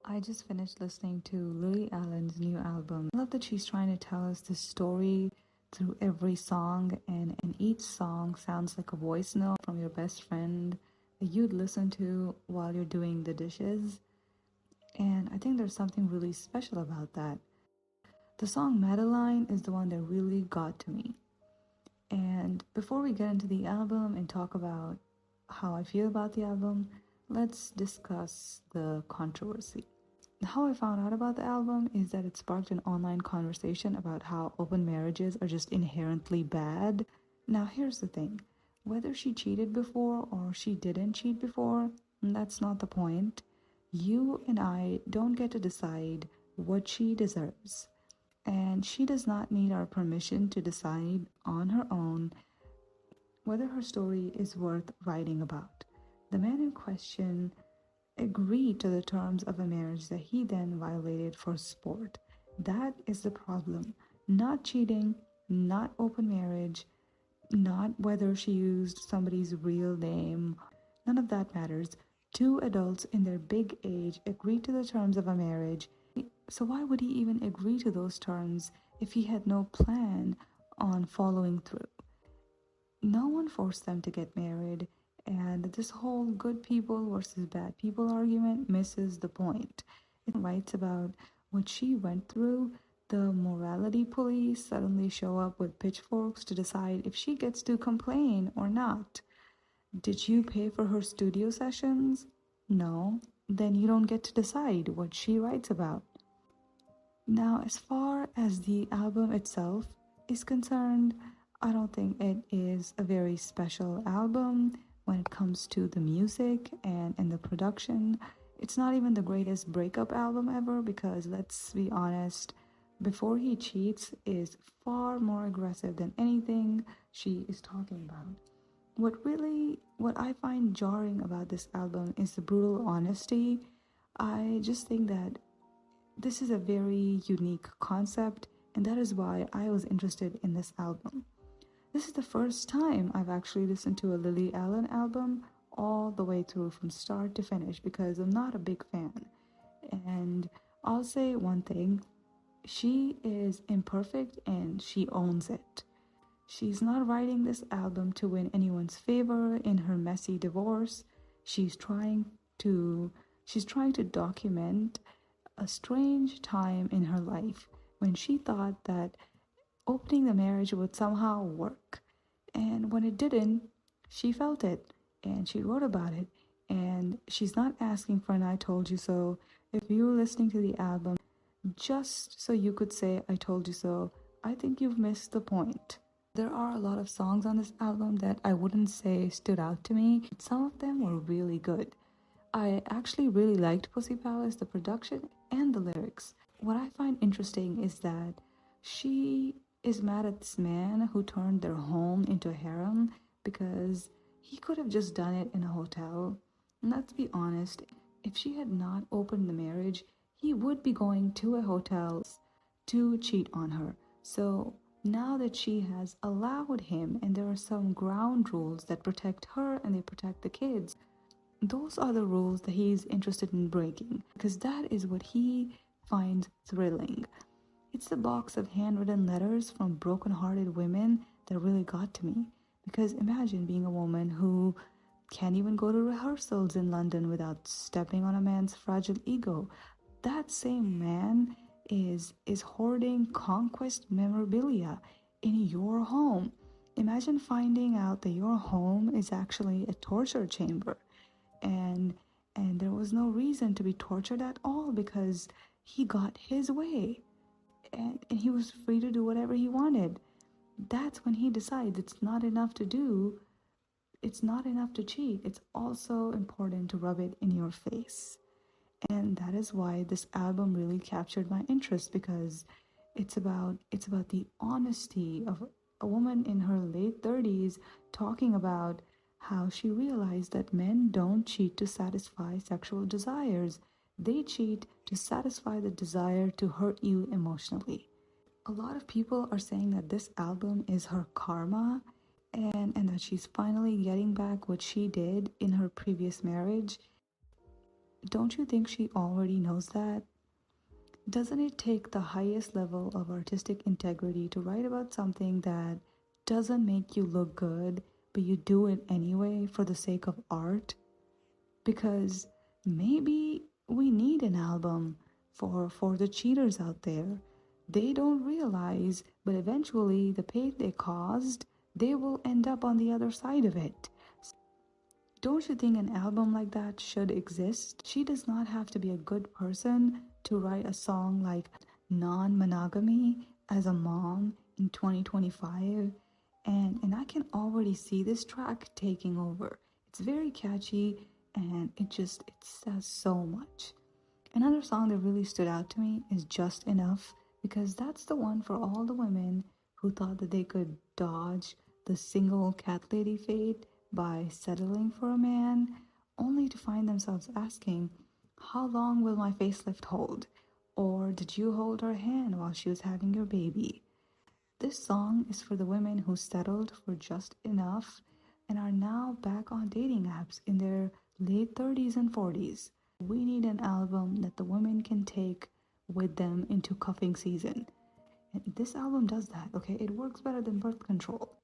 I just finished listening to Lily Allen's new album. I love that she's trying to tell us this story through every song, and each song sounds like a voice note from your best friend that you'd listen to while you're doing the dishes. And I think there's something really special about that. The song Madeline is the one that really got to me. And before we get into the album and talk about how I feel about the album, let's discuss the controversy. How I found out about the album is that it sparked an online conversation about how open marriages are just inherently bad. Now, here's the thing, whether she cheated before or she didn't cheat before, that's not the point. You and I don't get to decide what she deserves, and she does not need our permission to decide on her own whether her story is worth writing about. The man in question agreed to the terms of a marriage that he then violated for sport. That is the problem. Not cheating, not open marriage, not whether she used somebody's real name. None of that matters. Two adults in their big age agreed to the terms of a marriage. So why would he even agree to those terms if he had no plan on following through? No one forced them to get married, and this whole good people versus bad people argument misses the point. It writes about what she went through. The morality police suddenly show up with pitchforks to decide if she gets to complain or not. Did you pay for her studio sessions? No. Then you don't get to decide what she writes about. Now, as far as the album itself is concerned, I don't think it is a very special album when it comes to the music and the production. It's not even the greatest breakup album ever because, let's be honest, Before He Cheats is far more aggressive than anything she is talking about. What I find jarring about this album is the brutal honesty. I just think that this is a very unique concept, and that is why I was interested in this album. This is the first time I've actually listened to a Lily Allen album all the way through from start to finish because I'm not a big fan. And I'll say one thing, she is imperfect and she owns it. She's not writing this album to win anyone's favor in her messy divorce. She's trying to document a strange time in her life when she thought that opening the marriage would somehow work. And when it didn't, she felt it and she wrote about it. And she's not asking for an I told you so. If you were listening to the album just so you could say I told you so, I think you've missed the point. There are a lot of songs on this album that I wouldn't say stood out to me. Some of them were really good. I actually really liked Pussy Palace, the production and the lyrics. What I find interesting is that she is mad at this man who turned their home into a harem because he could have just done it in a hotel. And let's be honest, if she had not opened the marriage, he would be going to a hotel to cheat on her. So now that she has allowed him, and there are some ground rules that protect her and they protect the kids, those are the rules that he's interested in breaking because that is what he finds thrilling. It's the box of handwritten letters from broken-hearted women that really got to me. Because imagine being a woman who can't even go to rehearsals in London without stepping on a man's fragile ego. That same man is hoarding conquest memorabilia in your home. Imagine finding out that your home is actually a torture chamber. And there was no reason to be tortured at all because he got his way. And he was free to do whatever he wanted. That's when he decides it's not enough to cheat. It's also important to rub it in your face. And that is why this album really captured my interest because it's about the honesty of a woman in her late 30s talking about how she realized that men don't cheat to satisfy sexual desires. They cheat to satisfy the desire to hurt you emotionally. A lot of people are saying that this album is her karma and that she's finally getting back what she did in her previous marriage. Don't you think she already knows that? Doesn't it take the highest level of artistic integrity to write about something that doesn't make you look good, but you do it anyway for the sake of art? Because maybe we need an album for the cheaters out there. They don't realize, but eventually the pain they caused, they will end up on the other side of it. Don't you think an album like that should exist? She does not have to be a good person to write a song like non monogamy as a mom in 2025. And I can already see this track taking over. It's very catchy and it says so much. Another song that really stood out to me is Just Enough, because that's the one for all the women who thought that they could dodge the single cat lady fate by settling for a man, only to find themselves asking, how long will my facelift hold? Or did you hold her hand while she was having your baby? This song is for the women who settled for just enough and are now back on dating apps in their late 30s and 40s. We need an album that the women can take with them into cuffing season. And this album does that, okay? It works better than birth control.